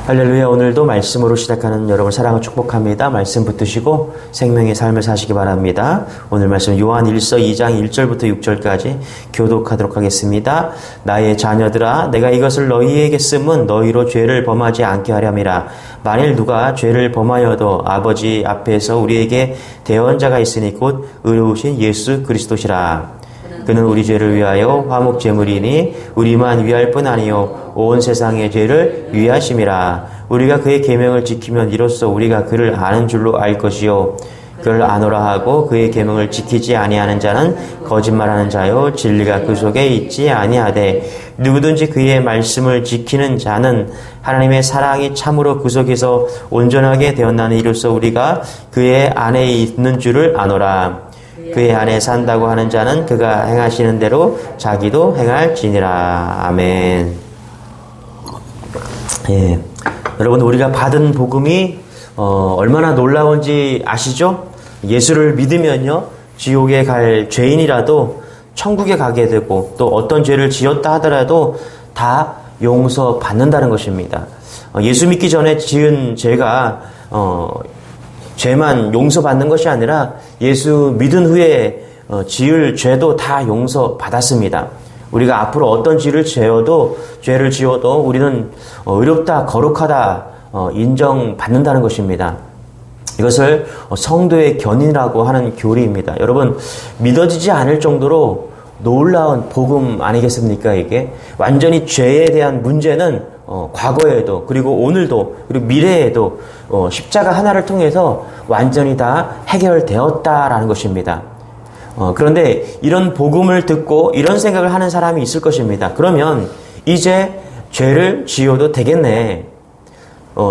할렐루야. 오늘도 말씀으로 시작하는 여러분 사랑을 축복합니다. 말씀 붙드시고 생명의 삶을 사시기 바랍니다. 오늘 말씀 요한 1서 2장 1절부터 6절까지 교독하도록 하겠습니다. 나의 자녀들아, 내가 이것을 너희에게 쓰면 너희로 죄를 범하지 않게 하렴이라. 만일 누가 죄를 범하여도 아버지 앞에서 우리에게 대언자가 있으니 곧 의로우신 예수 그리스도시라. 그는 우리 죄를 위하여 화목 제물이니 우리만 위할 뿐 아니요 온 세상의 죄를 위하심이라. 우리가 그의 계명을 지키면 이로써 우리가 그를 아는 줄로 알 것이요 그를 아노라 하고 그의 계명을 지키지 아니하는 자는 거짓말하는 자요 진리가 그 속에 있지 아니하되 누구든지 그의 말씀을 지키는 자는 하나님의 사랑이 참으로 그 속에서 온전하게 되었나니 이로써 우리가 그의 안에 있는 줄을 아노라. 그의 안에 산다고 하는 자는 그가 행하시는 대로 자기도 행할지니라. 아멘. 예, 여러분 우리가 받은 복음이 얼마나 놀라운지 아시죠? 예수를 믿으면요 지옥에 갈 죄인이라도 천국에 가게 되고 또 어떤 죄를 지었다 하더라도 다 용서받는다는 것입니다. 예수 믿기 전에 지은 죄가 죄만 용서받는 것이 아니라 예수 믿은 후에 지을 죄도 다 용서받았습니다. 우리가 앞으로 어떤 죄를 지어도 우리는 의롭다 거룩하다 인정받는다는 것입니다. 이것을 성도의 견인이라고 하는 교리입니다. 여러분 믿어지지 않을 정도로 놀라운 복음 아니겠습니까? 이게 완전히 죄에 대한 문제는 과거에도 그리고 오늘도 그리고 미래에도 십자가 하나를 통해서 완전히 다 해결되었다라는 것입니다. 그런데 이런 복음을 듣고 이런 생각을 하는 사람이 있을 것입니다. 그러면 이제 죄를 지어도 되겠네.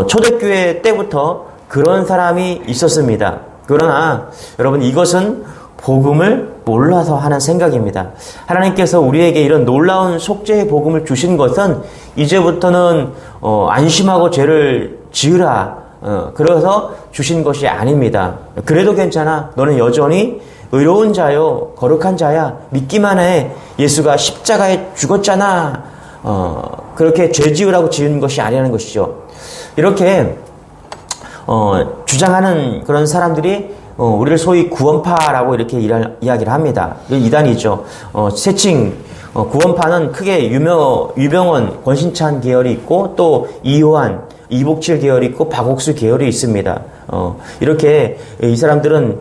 초대교회 때부터 그런 사람이 있었습니다. 그러나 여러분 이것은 복음을 몰라서 하는 생각입니다. 하나님께서 우리에게 이런 놀라운 속죄의 복음을 주신 것은 이제부터는 안심하고 죄를 지으라 그래서 주신 것이 아닙니다. 그래도 괜찮아. 너는 여전히 의로운 자요 거룩한 자야. 믿기만 해. 예수가 십자가에 죽었잖아. 그렇게 죄 지으라고 지은 것이 아니라는 것이죠. 이렇게 주장하는 그런 사람들이 우리를 소위 구원파라고 이렇게 이야기를 합니다. 이단이죠. 세칭 구원파는 크게 유병원, 권신찬 계열이 있고 또 이호환, 이복칠 계열이 있고 박옥수 계열이 있습니다. 이렇게 이 사람들은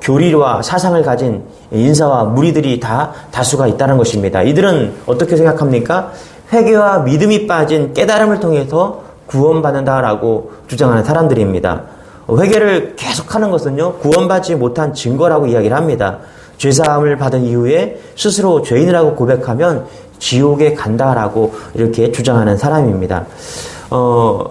교리와 사상을 가진 인사와 무리들이 다수가 있다는 것입니다. 이들은 어떻게 생각합니까? 회개와 믿음이 빠진 깨달음을 통해서 구원받는다라고 주장하는 사람들입니다. 회개를 계속하는 것은요 구원받지 못한 증거라고 이야기를 합니다. 죄사함을 받은 이후에 스스로 죄인이라고 고백하면 지옥에 간다라고 이렇게 주장하는 사람입니다.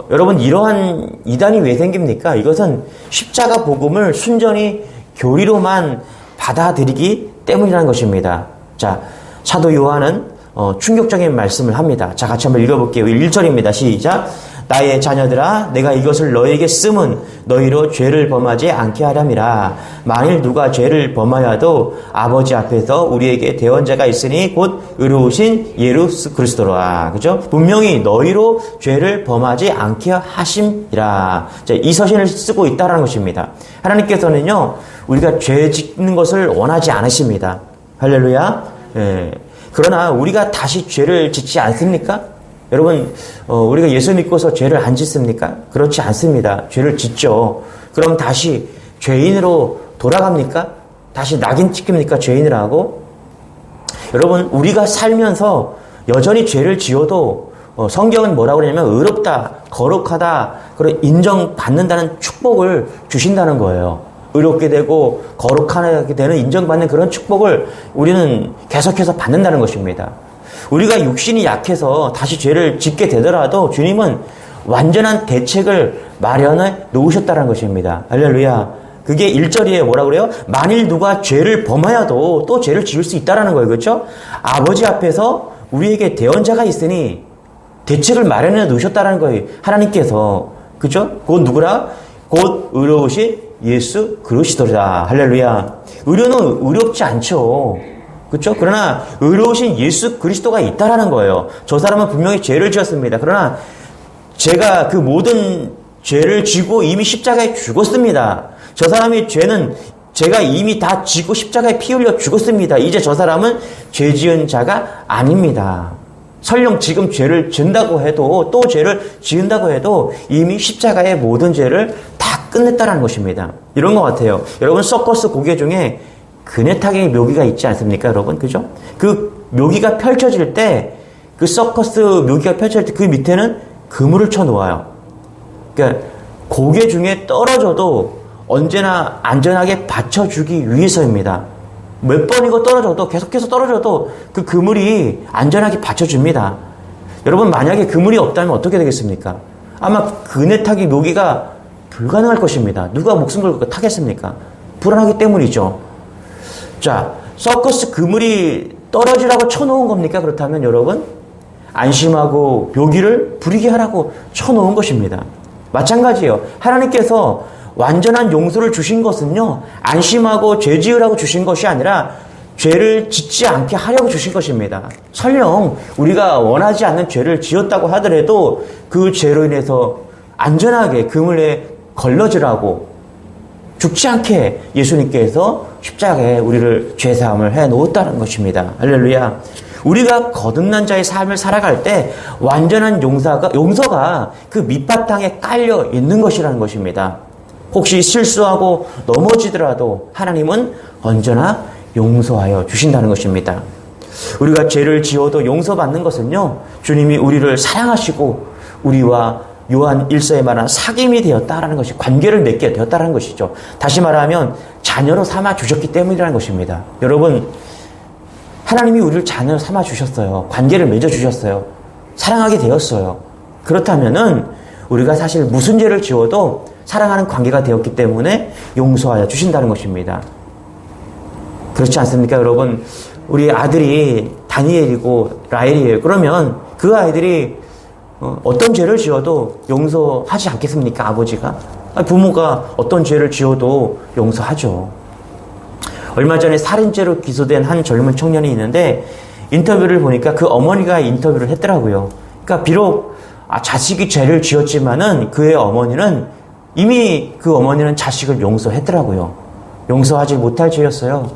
여러분 이러한 이단이 왜 생깁니까? 이것은 십자가 복음을 순전히 교리로만 받아들이기 때문이라는 것입니다. 자, 사도 요한은 충격적인 말씀을 합니다. 자, 같이 한번 읽어볼게요. 1절입니다. 시작. 나의 자녀들아, 내가 이것을 너에게 쓰면 너희로 죄를 범하지 않게 하렴이라. 만일 누가 죄를 범하여도 아버지 앞에서 우리에게 대언자가 있으니 곧 의로우신 예수 그리스도라. 그죠? 분명히 너희로 죄를 범하지 않게 하심이라. 자, 이 서신을 쓰고 있다는 것입니다. 하나님께서는요, 우리가 죄 짓는 것을 원하지 않으십니다. 할렐루야. 예. 그러나 우리가 다시 죄를 짓지 않습니까? 여러분 우리가 예수 믿고서 죄를 안 짓습니까? 그렇지 않습니다. 죄를 짓죠. 그럼 다시 죄인으로 돌아갑니까? 다시 낙인 찍힙니까? 죄인을 하고? 여러분 우리가 살면서 여전히 죄를 지어도 성경은 뭐라고 그러냐면 의롭다, 거룩하다, 그런 인정받는다는 축복을 주신다는 거예요. 의롭게 되고 거룩하게 되는 인정받는 그런 축복을 우리는 계속해서 받는다는 것입니다. 우리가 육신이 약해서 다시 죄를 짓게 되더라도 주님은 완전한 대책을 마련해 놓으셨다는 것입니다. 할렐루야. 그게 1절이에요. 뭐라고 그래요? 만일 누가 죄를 범하여도 또 죄를 지을 수 있다라는 거예요. 그렇죠? 아버지 앞에서 우리에게 대언자가 있으니 대책을 마련해 놓으셨다라는 거예요. 하나님께서. 그렇죠? 곧 누구라? 곧 의로우신 예수 그리스도라. 할렐루야. 의료는 의롭지 않죠. 그렇죠? 그러나 의로우신 예수 그리스도가 있다라는 거예요. 저 사람은 분명히 죄를 지었습니다. 그러나 제가 그 모든 죄를 지고 이미 십자가에 죽었습니다. 저 사람의 죄는 제가 이미 다 지고 십자가에 피 흘려 죽었습니다. 이제 저 사람은 죄 지은 자가 아닙니다. 설령 지금 죄를 지은다고 해도 또 죄를 지은다고 해도 이미 십자가의 모든 죄를 다 끝냈다는 것입니다. 이런 것 같아요. 여러분 서커스 고개 중에 그네타게의 묘기가 있지 않습니까? 여러분 그죠? 그 묘기가 펼쳐질 때 그 서커스 묘기가 펼쳐질 때 그 밑에는 그물을 쳐놓아요. 그러니까 고개 중에 떨어져도 언제나 안전하게 받쳐주기 위해서입니다. 몇 번이고 떨어져도 계속해서 떨어져도 그 그물이 안전하게 받쳐줍니다. 여러분 만약에 그물이 없다면 어떻게 되겠습니까? 아마 그네 타기 묘기가 불가능할 것입니다. 누가 목숨 걸고 타겠습니까? 불안하기 때문이죠. 자, 서커스 그물이 떨어지라고 쳐놓은 겁니까? 그렇다면 여러분 안심하고 묘기를 부리게 하라고 쳐놓은 것입니다. 마찬가지예요. 하나님께서 완전한 용서를 주신 것은요, 안심하고 죄 지으라고 주신 것이 아니라 죄를 짓지 않게 하려고 주신 것입니다. 설령 우리가 원하지 않는 죄를 지었다고 하더라도 그 죄로 인해서 안전하게 그물에 걸러지라고 죽지 않게 예수님께서 십자가에 우리를 죄사함을 해 놓았다는 것입니다. 할렐루야. 우리가 거듭난 자의 삶을 살아갈 때 완전한 용서가 그 밑바탕에 깔려 있는 것이라는 것입니다. 혹시 실수하고 넘어지더라도 하나님은 언제나 용서하여 주신다는 것입니다. 우리가 죄를 지어도 용서받는 것은요, 주님이 우리를 사랑하시고 우리와 요한 1서에 말한 사귐이 되었다라는 것이, 관계를 맺게 되었다라는 것이죠. 다시 말하면 자녀로 삼아 주셨기 때문이라는 것입니다. 여러분, 하나님이 우리를 자녀로 삼아 주셨어요. 관계를 맺어 주셨어요. 사랑하게 되었어요. 그렇다면은 우리가 사실 무슨 죄를 지어도 사랑하는 관계가 되었기 때문에 용서하여 주신다는 것입니다. 그렇지 않습니까, 여러분? 우리 아들이 다니엘이고 라헬이에요. 그러면 그 아이들이 어떤 죄를 지어도 용서하지 않겠습니까, 아버지가? 부모가 어떤 죄를 지어도 용서하죠. 얼마 전에 살인죄로 기소된 한 젊은 청년이 있는데 인터뷰를 보니까 그 어머니가 인터뷰를 했더라고요. 그러니까 비록 자식이 죄를 지었지만은 그의 어머니는 이미 그 어머니는 자식을 용서했더라고요. 용서하지 못할 죄였어요.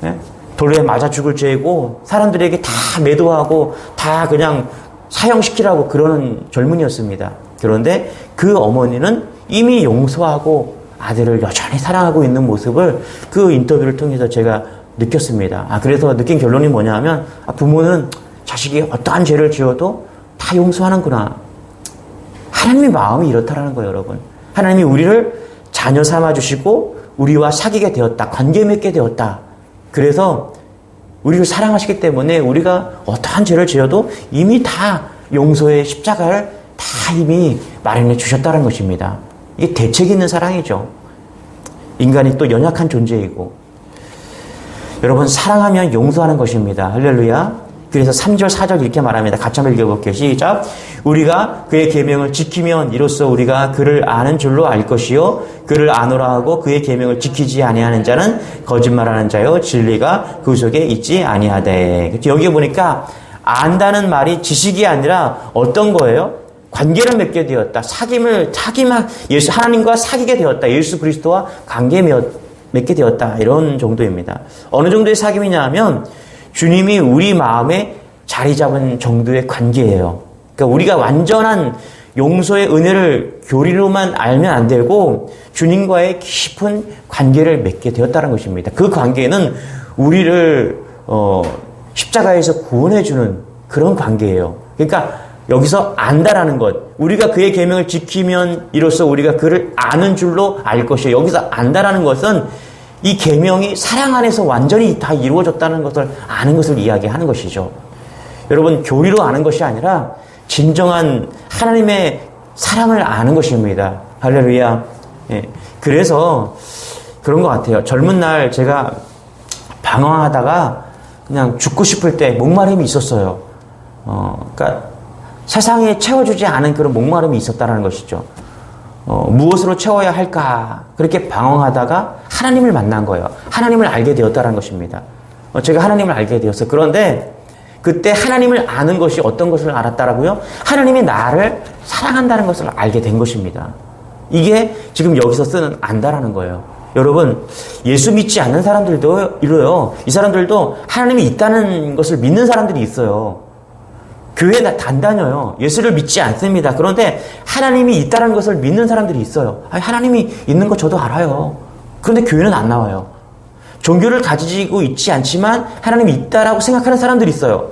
네? 돌에 맞아 죽을 죄이고 사람들에게 다 매도하고 다 그냥 사형시키라고 그러는 젊은이였습니다. 그런데 그 어머니는 이미 용서하고 아들을 여전히 사랑하고 있는 모습을 그 인터뷰를 통해서 제가 느꼈습니다. 그래서 느낀 결론이 뭐냐 하면 부모는 자식이 어떠한 죄를 지어도 다 용서하는구나. 하나님의 마음이 이렇다라는 거예요, 여러분. 하나님이 우리를 자녀 삼아주시고 우리와 사귀게 되었다. 관계 맺게 되었다. 그래서 우리를 사랑하시기 때문에 우리가 어떠한 죄를 지어도 이미 다 용서의 십자가를 다 이미 마련해 주셨다는 것입니다. 이게 대책 있는 사랑이죠. 인간이 또 연약한 존재이고. 여러분, 사랑하면 용서하는 것입니다. 할렐루야. 그래서 3절, 4절 이렇게 말합니다. 같이 한번 읽어볼게요. 시작. 우리가 그의 계명을 지키면 이로써 우리가 그를 아는 줄로 알 것이요. 그를 아노라 하고 그의 계명을 지키지 아니하는 자는 거짓말하는 자요. 진리가 그 속에 있지 아니하되. 여기 보니까 안다는 말이 지식이 아니라 어떤 거예요? 관계를 맺게 되었다. 예수 하나님과 사귀게 되었다. 예수 그리스도와 관계 맺게 되었다. 이런 정도입니다. 어느 정도의 사귐이냐 하면 주님이 우리 마음에 자리 잡은 정도의 관계예요. 그러니까 우리가 완전한 용서의 은혜를 교리로만 알면 안 되고 주님과의 깊은 관계를 맺게 되었다는 것입니다. 그 관계는 우리를 십자가에서 구원해주는 그런 관계예요. 그러니까 여기서 안다라는 것, 우리가 그의 계명을 지키면 이로써 우리가 그를 아는 줄로 알 것이에요. 여기서 안다라는 것은 이 계명이 사랑 안에서 완전히 다 이루어졌다는 것을 아는 것을 이야기하는 것이죠. 여러분, 교리로 아는 것이 아니라 진정한 하나님의 사랑을 아는 것입니다. 할렐루야. 예. 그래서 그런 것 같아요. 젊은 날 제가 방황하다가 그냥 죽고 싶을 때 목마름이 있었어요. 그러니까 세상에 채워주지 않은 그런 목마름이 있었다는 것이죠. 무엇으로 채워야 할까? 그렇게 방황하다가 하나님을 만난 거예요. 하나님을 알게 되었다는 것입니다. 제가 하나님을 알게 되었어요. 그런데 그때 하나님을 아는 것이 어떤 것을 알았다라고요? 하나님이 나를 사랑한다는 것을 알게 된 것입니다. 이게 지금 여기서 쓰는 안다라는 거예요. 여러분, 예수 믿지 않는 사람들도 이래요. 이 사람들도 하나님이 있다는 것을 믿는 사람들이 있어요. 교회에 안 다녀요. 예수를 믿지 않습니다. 그런데 하나님이 있다는 것을 믿는 사람들이 있어요. 아니, 하나님이 있는 거 저도 알아요. 그런데 교회는 안 나와요. 종교를 가지고 있지 않지만 하나님이 있다라고 생각하는 사람들이 있어요.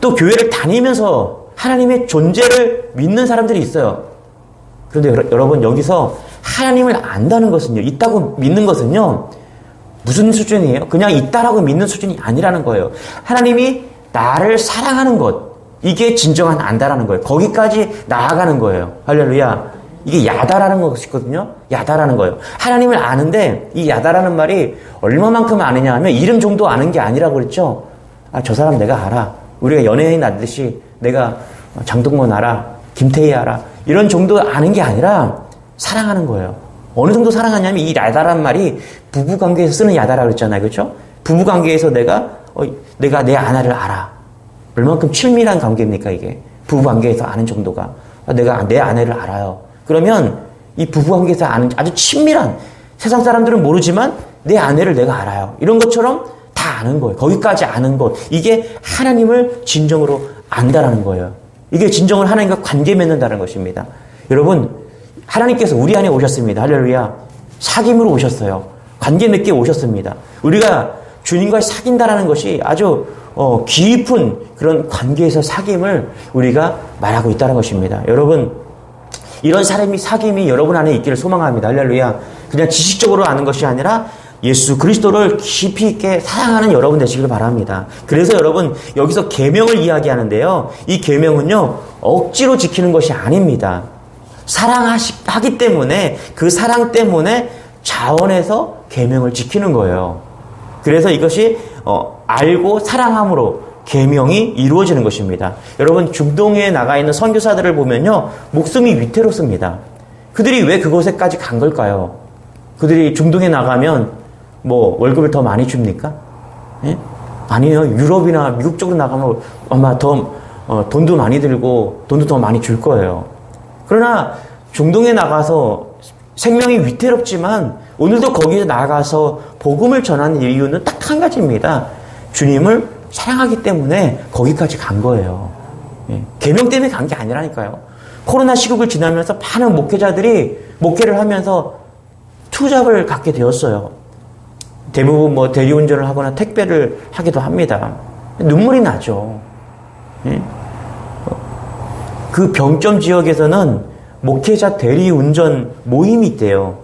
또 교회를 다니면서 하나님의 존재를 믿는 사람들이 있어요. 그런데 여러분, 여기서 하나님을 안다는 것은요, 있다고 믿는 것은요, 무슨 수준이에요? 그냥 있다라고 믿는 수준이 아니라는 거예요. 하나님이 나를 사랑하는 것, 이게 진정한 안다라는 거예요. 거기까지 나아가는 거예요. 할렐루야. 이게 야다라는 것이거든요. 야다라는 거예요. 하나님을 아는데 이 야다라는 말이 얼마만큼 아느냐 하면 이름 정도 아는 게 아니라고 그랬죠. 아, 저 사람 내가 알아. 우리가 연예인 알듯이 내가 장동건 알아. 김태희 알아. 이런 정도 아는 게 아니라 사랑하는 거예요. 어느 정도 사랑하냐면 이 야다라는 말이 부부관계에서 쓰는 야다라고 그랬잖아요. 그렇죠? 부부관계에서 내가 내 아내를 알아. 얼마만큼 친밀한 관계입니까 이게. 부부관계에서 아는 정도가. 내가 내 아내를 알아요. 그러면 이 부부관계에서 아는 아주 친밀한, 세상 사람들은 모르지만 내 아내를 내가 알아요. 이런 것처럼 다 아는 거예요. 거기까지 아는 것. 이게 하나님을 진정으로 안다라는 거예요. 이게 진정으로 하나님과 관계 맺는다는 것입니다. 여러분, 하나님께서 우리 안에 오셨습니다. 할렐루야. 사귐으로 오셨어요. 관계 맺게 오셨습니다. 우리가 주님과 사귄다라는 것이 아주 깊은 그런 관계에서 사귐을 우리가 말하고 있다는 것입니다. 여러분, 이런 사귐이 여러분 안에 있기를 소망합니다. 할렐루야. 그냥 지식적으로 아는 것이 아니라 예수 그리스도를 깊이 있게 사랑하는 여러분 되시길 바랍니다. 그래서 여러분, 여기서 계명을 이야기하는데요. 이 계명은요, 억지로 지키는 것이 아닙니다. 사랑하기 때문에, 그 사랑 때문에 자원해서 계명을 지키는 거예요. 그래서 이것이 알고 사랑함으로 계명이 이루어지는 것입니다. 여러분, 중동에 나가 있는 선교사들을 보면요, 목숨이 위태롭습니다. 그들이 왜 그곳에까지 간 걸까요? 그들이 중동에 나가면 뭐 월급을 더 많이 줍니까? 예? 아니요. 유럽이나 미국 쪽으로 나가면 아마 더 돈도 많이 들고 돈도 더 많이 줄 거예요. 그러나 중동에 나가서 생명이 위태롭지만 오늘도 거기에 나가서 복음을 전하는 이유는 딱 한 가지입니다. 주님을 사랑하기 때문에 거기까지 간 거예요. 예. 계명 때문에 간 게 아니라니까요. 코로나 시국을 지나면서 많은 목회자들이 목회를 하면서 투잡을 갖게 되었어요. 대부분 뭐 대리운전을 하거나 택배를 하기도 합니다. 눈물이 나죠. 예? 그 병점 지역에서는 목회자 대리운전 모임이 있대요.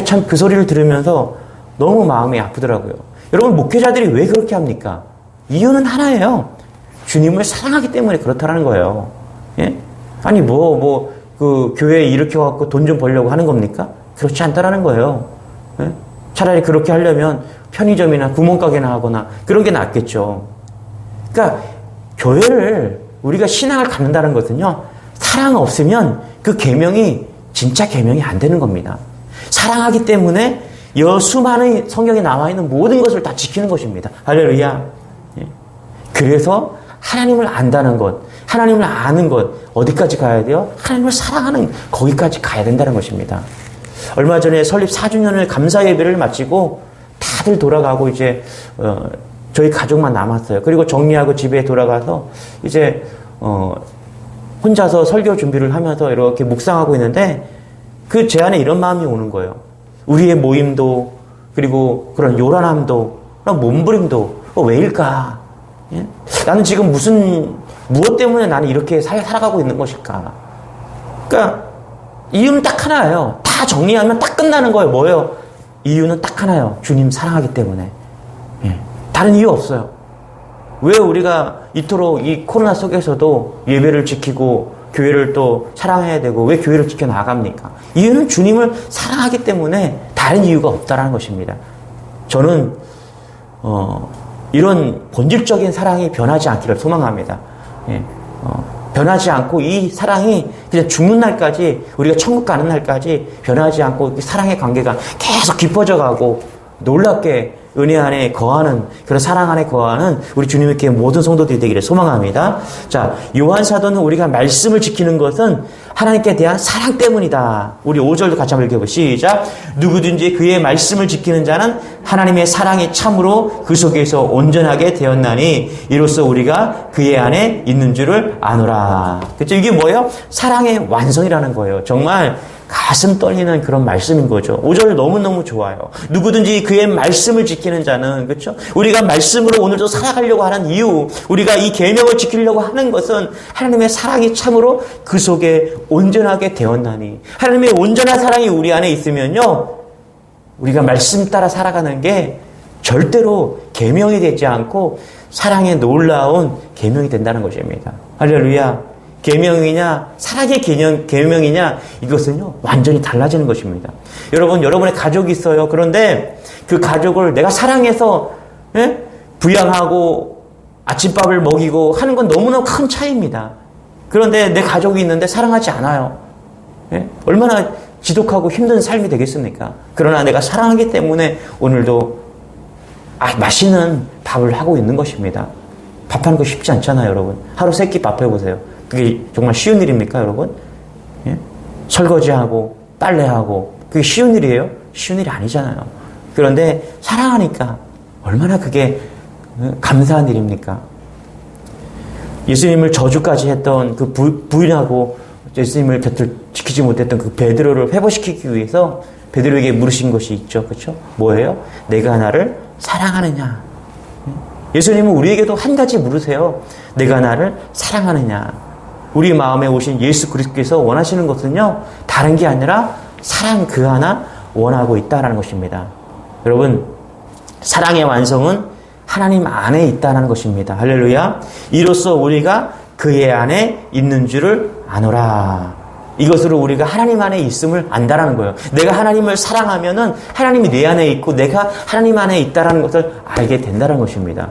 참 그 소리를 들으면서 너무 마음이 아프더라고요. 여러분, 목회자들이 왜 그렇게 합니까? 이유는 하나예요. 주님을 사랑하기 때문에 그렇다는 거예요. 예? 아니 그 교회에 일으켜갖고 돈 좀 벌려고 하는 겁니까? 그렇지 않다라는 거예요. 예? 차라리 그렇게 하려면 편의점이나 구멍가게나 하거나 그런 게 낫겠죠. 그러니까 교회를 우리가 신앙을 갖는다는 것은요, 사랑 없으면 그 계명이 진짜 계명이 안 되는 겁니다. 사랑하기 때문에 수많은 성경에 나와 있는 모든 것을 다 지키는 것입니다. 할렐루야. 예. 그래서 하나님을 안다는 것, 하나님을 아는 것, 어디까지 가야 돼요? 하나님을 사랑하는 거기까지 가야 된다는 것입니다. 얼마 전에 설립 4주년을 감사 예배를 마치고 다들 돌아가고 이제 저희 가족만 남았어요. 그리고 정리하고 집에 돌아가서 이제 혼자서 설교 준비를 하면서 이렇게 묵상하고 있는데 그 제 안에 이런 마음이 오는 거예요. 우리의 모임도, 그리고 그런 요란함도, 그런 몸부림도 왜일까? 예? 나는 지금 무엇 때문에 나는 이렇게 살아가고 있는 것일까? 그러니까 이유는 딱 하나예요. 다 정리하면 딱 끝나는 거예요. 뭐예요? 이유는 딱 하나예요. 주님 사랑하기 때문에. 예. 다른 이유 없어요. 왜 우리가 이토록 이 코로나 속에서도 예배를 지키고 교회를 또 사랑해야 되고 왜 교회를 지켜나갑니까? 이유는 주님을 사랑하기 때문에 다른 이유가 없다는 것입니다. 저는 이런 본질적인 사랑이 변하지 않기를 소망합니다. 예. 변하지 않고 이 사랑이 그냥 죽는 날까지, 우리가 천국 가는 날까지 변하지 않고 사랑의 관계가 계속 깊어져 가고 놀랍게 은혜 안에 거하는, 그런 사랑 안에 거하는 우리 주님께 모든 성도들이 되기를 소망합니다. 자, 요한 사도는 우리가 말씀을 지키는 것은 하나님께 대한 사랑 때문이다. 우리 5절도 같이 한번 읽어보시죠. 시작. 누구든지 그의 말씀을 지키는 자는 하나님의 사랑이 참으로 그 속에서 온전하게 되었나니 이로써 우리가 그의 안에 있는 줄을 아노라. 그렇죠? 이게 뭐예요? 사랑의 완성이라는 거예요. 정말 가슴 떨리는 그런 말씀인 거죠. 5절 너무너무 좋아요. 누구든지 그의 말씀을 지키는 자는, 그렇죠? 우리가 말씀으로 오늘도 살아가려고 하는 이유, 우리가 이 계명을 지키려고 하는 것은 하나님의 사랑이 참으로 그 속에 온전하게 되었나니. 하나님의 온전한 사랑이 우리 안에 있으면요, 우리가 말씀 따라 살아가는 게 절대로 계명이 되지 않고 사랑의 놀라운 계명이 된다는 것입니다. 할렐루야. 계명이냐 사랑의 계명이냐 이것은요 완전히 달라지는 것입니다. 여러분, 여러분의 가족이 있어요. 그런데 그 가족을 내가 사랑해서 부양하고 아침밥을 먹이고 하는 건 너무나 큰 차이입니다. 그런데 내 가족이 있는데 사랑하지 않아요. 얼마나 지독하고 힘든 삶이 되겠습니까? 그러나 내가 사랑하기 때문에 오늘도 맛있는 밥을 하고 있는 것입니다. 밥하는 거 쉽지 않잖아요, 여러분. 하루 3끼 밥 해보세요. 그게 정말 쉬운 일입니까, 여러분? 예? 설거지하고 빨래하고 그게 쉬운 일이에요? 쉬운 일이 아니잖아요. 그런데 사랑하니까 얼마나 그게 감사한 일입니까? 예수님을 저주까지 했던 그 부인하고 예수님을 곁을 지키지 못했던 그 베드로를 회복시키기 위해서 베드로에게 물으신 것이 있죠. 그렇죠? 뭐예요? 내가 나를 사랑하느냐? 예수님은 우리에게도 한 가지 물으세요. 내가 나를 사랑하느냐? 우리 마음에 오신 예수 그리스도께서 원하시는 것은요, 다른 게 아니라 사랑 그 하나 원하고 있다는 것입니다. 여러분, 사랑의 완성은 하나님 안에 있다는 것입니다. 할렐루야. 이로써 우리가 그의 안에 있는 줄을 아노라. 이것으로 우리가 하나님 안에 있음을 안다라는 거예요. 내가 하나님을 사랑하면은 하나님이 내 안에 있고 내가 하나님 안에 있다라는 것을 알게 된다는 것입니다.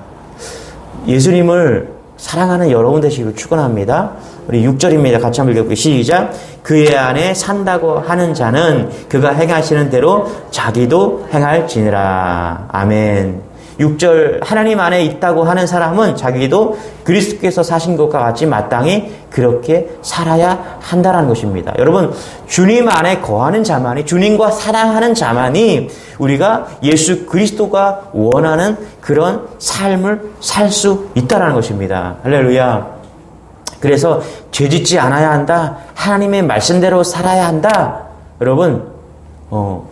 예수님을 사랑하는 여러분 되시기를 축원합니다. 우리 6절입니다. 같이 한번 읽어볼게요. 시작. 그의 안에 산다고 하는 자는 그가 행하시는 대로 자기도 행할지니라. 아멘. 6절 하나님 안에 있다고 하는 사람은 자기도 그리스도께서 사신 것과 같이 마땅히 그렇게 살아야 한다는 것입니다. 여러분, 주님 안에 거하는 자만이, 주님과 사랑하는 자만이 우리가 예수 그리스도가 원하는 그런 삶을 살 수 있다는 것입니다. 할렐루야. 그래서 죄짓지 않아야 한다. 하나님의 말씀대로 살아야 한다. 여러분,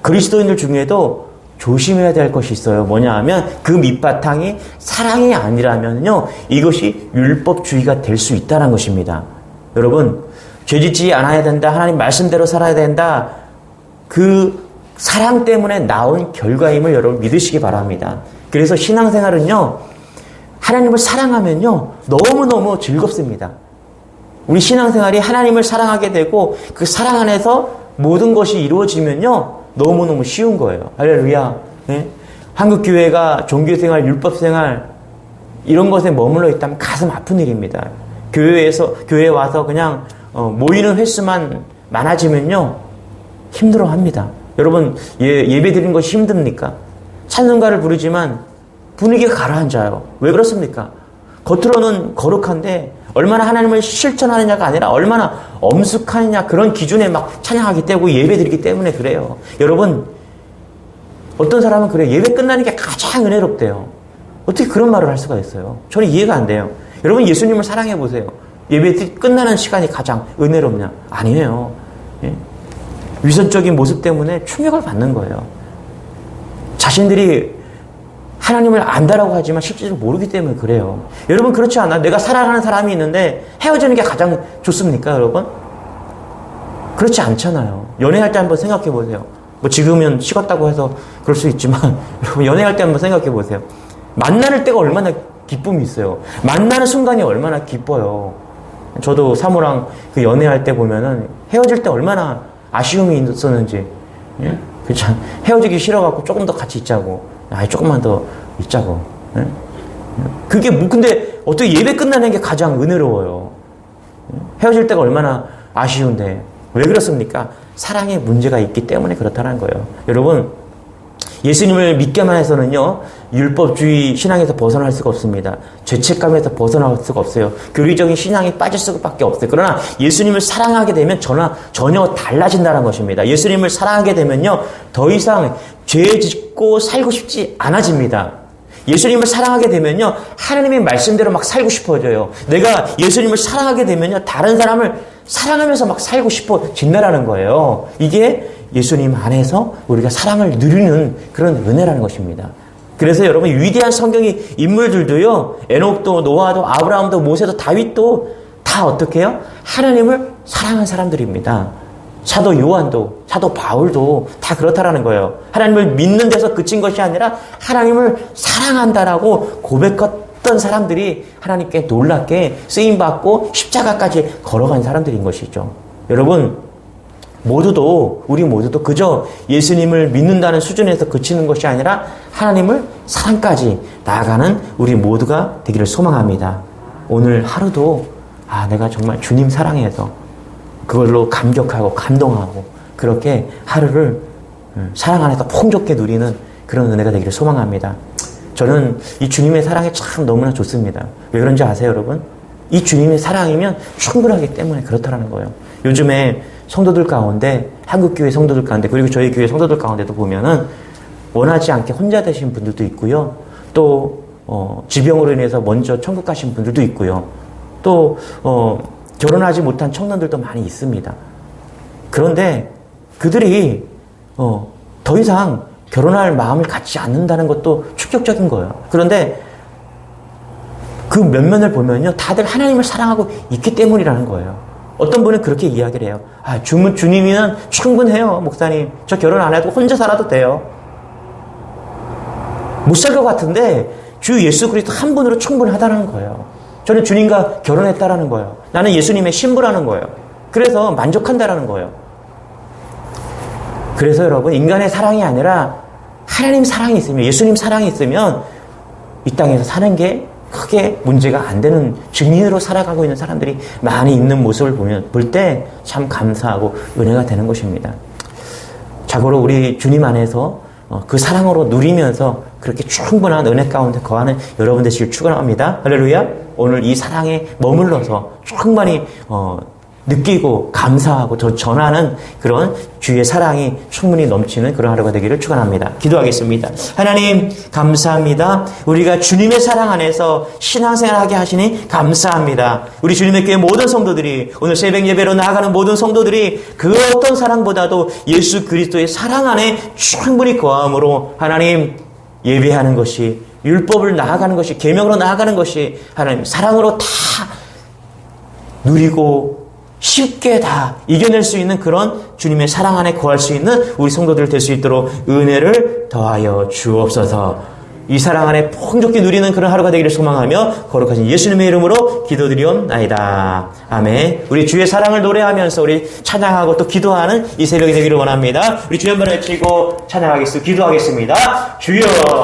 그리스도인들 중에도 조심해야 될 것이 있어요. 뭐냐 하면 그 밑바탕이 사랑이 아니라면요, 이것이 율법주의가 될 수 있다는 것입니다. 여러분, 죄짓지 않아야 된다. 하나님 말씀대로 살아야 된다. 그 사랑 때문에 나온 결과임을 여러분 믿으시기 바랍니다. 그래서 신앙생활은요, 하나님을 사랑하면요, 너무너무 즐겁습니다. 우리 신앙생활이 하나님을 사랑하게 되고 그 사랑 안에서 모든 것이 이루어지면요, 너무너무 쉬운 거예요. 할렐루야. 네? 한국교회가 종교생활, 율법생활 이런 것에 머물러 있다면 가슴 아픈 일입니다. 교회에 와서 그냥 모이는 횟수만 많아지면요, 힘들어합니다. 여러분, 예배 드리는 것이 힘듭니까? 찬송가를 부르지만 분위기가 가라앉아요. 왜 그렇습니까? 겉으로는 거룩한데 얼마나 하나님을 실천하느냐가 아니라 얼마나 엄숙하느냐, 그런 기준에 막 찬양하기 때문에, 예배드리기 때문에 그래요. 여러분, 어떤 사람은 그래요. 예배 끝나는 게 가장 은혜롭대요. 어떻게 그런 말을 할 수가 있어요? 저는 이해가 안 돼요. 여러분, 예수님을 사랑해 보세요. 예배 끝나는 시간이 가장 은혜롭냐? 아니에요. 예? 위선적인 모습 때문에 충격을 받는 거예요. 자신들이 하나님을 안다라고 하지만 실제로 모르기 때문에 그래요. 여러분, 그렇지 않아요? 내가 사랑하는 사람이 있는데 헤어지는 게 가장 좋습니까, 여러분? 그렇지 않잖아요. 연애할 때 한번 생각해 보세요. 뭐 지금은 식었다고 해서 그럴 수 있지만 여러분, 연애할 때 한번 생각해 보세요. 만나는 때가 얼마나 기쁨이 있어요. 만나는 순간이 얼마나 기뻐요. 저도 사모랑 그 연애할 때 보면은 헤어질 때 얼마나 아쉬움이 있었는지. 예? 그렇죠. 헤어지기 싫어갖고 조금 더 같이 있자고. 조금만 더 있자고. 예? 그게 뭐, 근데 어떻게 예배 끝나는 게 가장 은혜로워요. 헤어질 때가 얼마나 아쉬운데. 왜 그렇습니까? 사랑에 문제가 있기 때문에 그렇다는 거예요. 여러분, 예수님을 믿게만 해서는요, 율법주의 신앙에서 벗어날 수가 없습니다. 죄책감에서 벗어날 수가 없어요. 교리적인 신앙이 빠질 수밖에 없어요. 그러나 예수님을 사랑하게 되면 전혀 달라진다는 것입니다. 예수님을 사랑하게 되면요, 더 이상 죄 짓고 살고 싶지 않아집니다. 예수님을 사랑하게 되면요, 하나님의 말씀대로 막 살고 싶어져요. 내가 예수님을 사랑하게 되면요, 다른 사람을 사랑하면서 막 살고 싶어진다라는 거예요. 이게 예수님 안에서 우리가 사랑을 누리는 그런 은혜라는 것입니다. 그래서 여러분, 위대한 성경의 인물들도요, 에녹도, 노아도, 아브라함도, 모세도, 다윗도 다 어떻게 해요? 하나님을 사랑한 사람들입니다. 사도 요한도, 사도 바울도 다 그렇다라는 거예요. 하나님을 믿는 데서 그친 것이 아니라 하나님을 사랑한다라고 고백했던 사람들이 하나님께 놀랍게 쓰임받고 십자가까지 걸어간 사람들인 것이죠. 여러분, 우리 모두도 그저 예수님을 믿는다는 수준에서 그치는 것이 아니라 하나님을 사랑까지 나아가는 우리 모두가 되기를 소망합니다. 오늘 하루도 내가 정말 주님 사랑해서 그걸로 감격하고 감동하고 그렇게 하루를 사랑 안에서 풍족히 누리는 그런 은혜가 되기를 소망합니다. 저는 이 주님의 사랑이 참 너무나 좋습니다. 왜 그런지 아세요, 여러분? 이 주님의 사랑이면 충분하기 때문에 그렇다라는 거예요. 요즘에 성도들 가운데, 한국교회 성도들 가운데, 그리고 저희 교회 성도들 가운데도 보면은 원하지 않게 혼자 되신 분들도 있고요. 또 지병으로 인해서 먼저 천국 가신 분들도 있고요. 또 결혼하지 못한 청년들도 많이 있습니다. 그런데 그들이 더 이상 결혼할 마음을 갖지 않는다는 것도 충격적인 거예요. 그런데 그 면면을 보면요, 다들 하나님을 사랑하고 있기 때문이라는 거예요. 어떤 분은 그렇게 이야기를 해요. 주님이면 충분해요, 목사님. 저 결혼 안 해도 혼자 살아도 돼요. 못 살 것 같은데 주 예수 그리스도 한 분으로 충분하다는 거예요. 저는 주님과 결혼했다라는 거예요. 나는 예수님의 신부라는 거예요. 그래서 만족한다라는 거예요. 그래서 여러분, 인간의 사랑이 아니라 하나님 사랑이 있으면, 예수님 사랑이 있으면 이 땅에서 사는 게 크게 문제가 안 되는 증인으로 살아가고 있는 사람들이 많이 있는 모습을 볼 때 참 감사하고 은혜가 되는 것입니다. 자고로 우리 주님 안에서 그 사랑으로 누리면서 그렇게 충분한 은혜 가운데 거하는 여러분 되시길 축원합니다. 할렐루야. 오늘 이 사랑에 머물러서 충분히 느끼고 감사하고 더 전하는 그런 주의 사랑이 충분히 넘치는 그런 하루가 되기를 축원합니다. 기도하겠습니다. 하나님, 감사합니다. 우리가 주님의 사랑 안에서 신앙생활하게 하시니 감사합니다. 우리 주님의 교회 모든 성도들이, 오늘 새벽 예배로 나아가는 모든 성도들이 그 어떤 사랑보다도 예수 그리스도의 사랑 안에 충분히 거함으로 하나님, 예배하는 것이, 율법을 나아가는 것이, 계명으로 나아가는 것이 하나님 사랑으로 다 누리고 쉽게 다 이겨낼 수 있는 그런 주님의 사랑 안에 거할 수 있는 우리 성도들 될 수 있도록 은혜를 더하여 주옵소서. 이 사랑 안에 풍족히 누리는 그런 하루가 되기를 소망하며 거룩하신 예수님의 이름으로 기도드리옵나이다. 아멘. 우리 주의 사랑을 노래하면서 우리 찬양하고 또 기도하는 이 새벽이 되기를 원합니다. 우리 주여 한번 외치고 찬양하겠습니다. 기도하겠습니다. 주여.